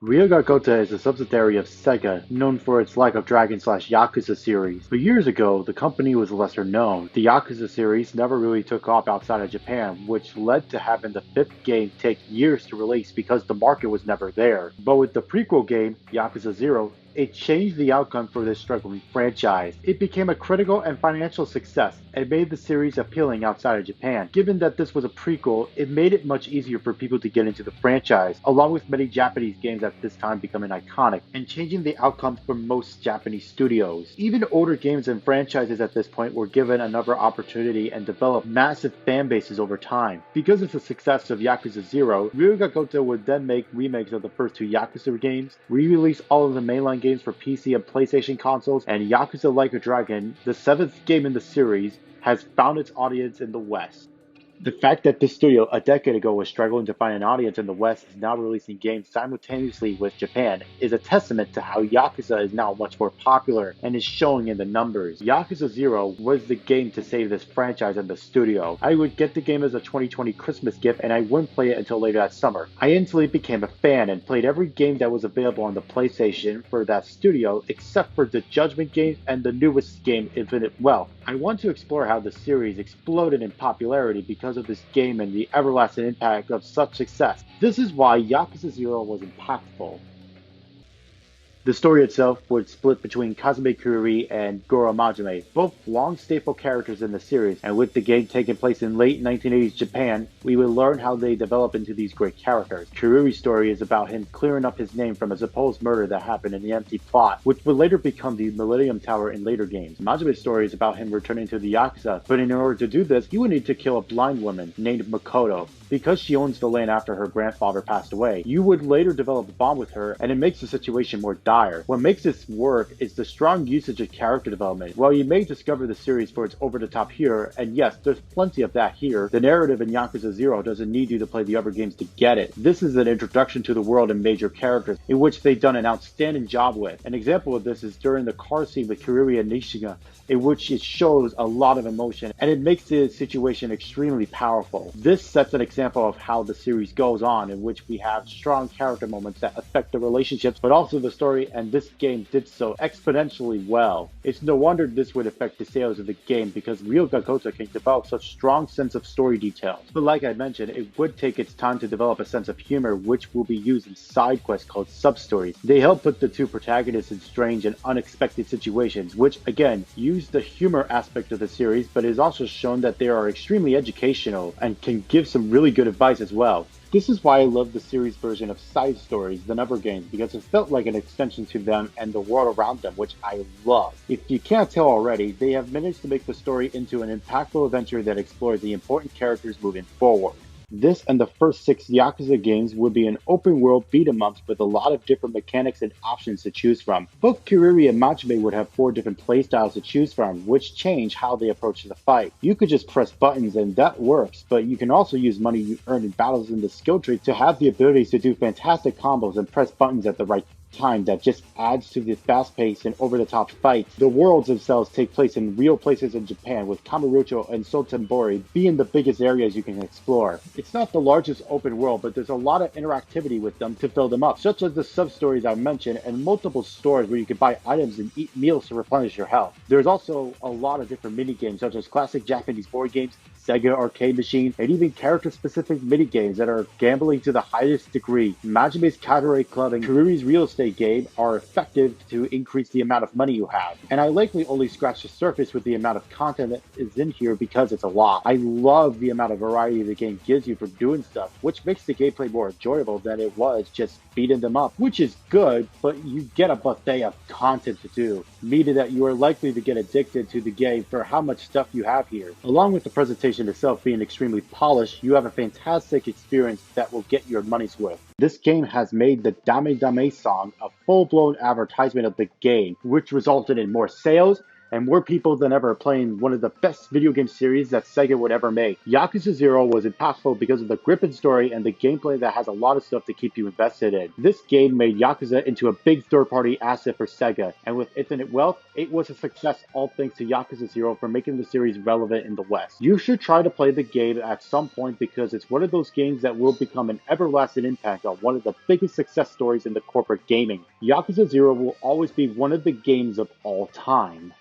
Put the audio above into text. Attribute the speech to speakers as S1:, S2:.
S1: Ryoga Gota is a subsidiary of Sega, known for its Like of Dragon/Yakuza series. But years ago, the company was lesser known. The Yakuza series never really took off outside of Japan, which led to having the fifth game take years to release because the market was never there. But with the prequel game, Yakuza 0, it changed the outcome for this struggling franchise. It became a critical and financial success and made the series appealing outside of Japan. Given that this was a prequel, it made it much easier for people to get into the franchise, along with many Japanese games at this time becoming iconic, and changing the outcome for most Japanese studios. Even older games and franchises at this point were given another opportunity and developed massive fan bases over time. Because of the success of Yakuza 0, Ryuga Goto would then make remakes of the first two Yakuza games, re-release all of the mainline games for PC and PlayStation consoles, and Yakuza Like a Dragon, the seventh game in the series, has found its audience in the West. The fact that this studio a decade ago was struggling to find an audience in the West is now releasing games simultaneously with Japan is a testament to how Yakuza is now much more popular and is showing in the numbers. Yakuza 0 was the game to save this franchise and the studio. I would get the game as a 2020 Christmas gift and I wouldn't play it until later that summer. I instantly became a fan and played every game that was available on the PlayStation for that studio except for the Judgment games and the newest game, Infinite Wealth. I want to explore how the series exploded in popularity because of this game and the everlasting impact of such success. This is why Yakuza 0 was impactful. The story itself would split between Kazumi Kiryu and Goro Majime, both long staple characters in the series, and with the game taking place in late 1980s Japan, we would learn how they develop into these great characters. Kiryu's story is about him clearing up his name from a supposed murder that happened in the empty plot, which would later become the Millennium Tower in later games. Majime's story is about him returning to the Yakuza, but in order to do this, he would need to kill a blind woman named Makoto, because she owns the land after her grandfather passed away. You would later develop a bond with her, and it makes the situation more dire. What makes this work is the strong usage of character development. While you may discover the series for its over-the-top humor, and yes, there's plenty of that here, the narrative in Yakuza 0 doesn't need you to play the other games to get it. This is an introduction to the world and major characters, in which they've done an outstanding job with. An example of this is during the car scene with Kiryu and Nishiga, in which it shows a lot of emotion, and it makes the situation extremely powerful. This sets an example of how the series goes on, in which we have strong character moments that affect the relationships, but also the story, and this game did so exponentially well. It's no wonder this would affect the sales of the game, because Ryoga Goto can develop such strong sense of story details. But like I mentioned, it would take its time to develop a sense of humor, which will be used in side quests called sub-stories. They help put the two protagonists in strange and unexpected situations, which again, use the humor aspect of the series, but it is also shown that they are extremely educational and can give some really good advice as well. This is why I love the series version of side stories than other games, because it felt like an extension to them and the world around them, which I love. If you can't tell already, they have managed to make the story into an impactful adventure that explores the important characters moving forward. This and the first 6 Yakuza games would be an open-world beat-em-ups with a lot of different mechanics and options to choose from. Both Kiryu and Majime would have 4 different playstyles to choose from, which change how they approach the fight. You could just press buttons and that works, but you can also use money you earn in battles in the skill tree to have the abilities to do fantastic combos and press buttons at the right time that just adds to the fast-paced and over-the-top fights. The worlds themselves take place in real places in Japan, with Kamurocho and Sotenbori being the biggest areas you can explore. It's not the largest open world, but there's a lot of interactivity with them to fill them up, such as the sub-stories I mentioned and multiple stores where you can buy items and eat meals to replenish your health. There's also a lot of different mini-games, such as classic Japanese board games, Sega arcade machine, and even character-specific minigames that are gambling to the highest degree. Majime's Cabaret Club and Kiryu's Real Estate game are effective to increase the amount of money you have. And I likely only scratched the surface with the amount of content that is in here because it's a lot. I love the amount of variety the game gives you for doing stuff, which makes the gameplay more enjoyable than it was just beating them up, which is good, but you get a buffet of content to do, meaning that you are likely to get addicted to the game for how much stuff you have here. Along with the presentation itself being extremely polished, you have a fantastic experience that will get your money's worth. This game has made the Dame Dame song a full-blown advertisement of the game, which resulted in more sales, and more people than ever playing one of the best video game series that Sega would ever make. Yakuza 0 was impactful because of the gripping story and the gameplay that has a lot of stuff to keep you invested in. This game made Yakuza into a big third-party asset for Sega, and with infinite wealth, it was a success all thanks to Yakuza 0 for making the series relevant in the West. You should try to play the game at some point because it's one of those games that will become an everlasting impact on one of the biggest success stories in the corporate gaming. Yakuza 0 will always be one of the games of all time.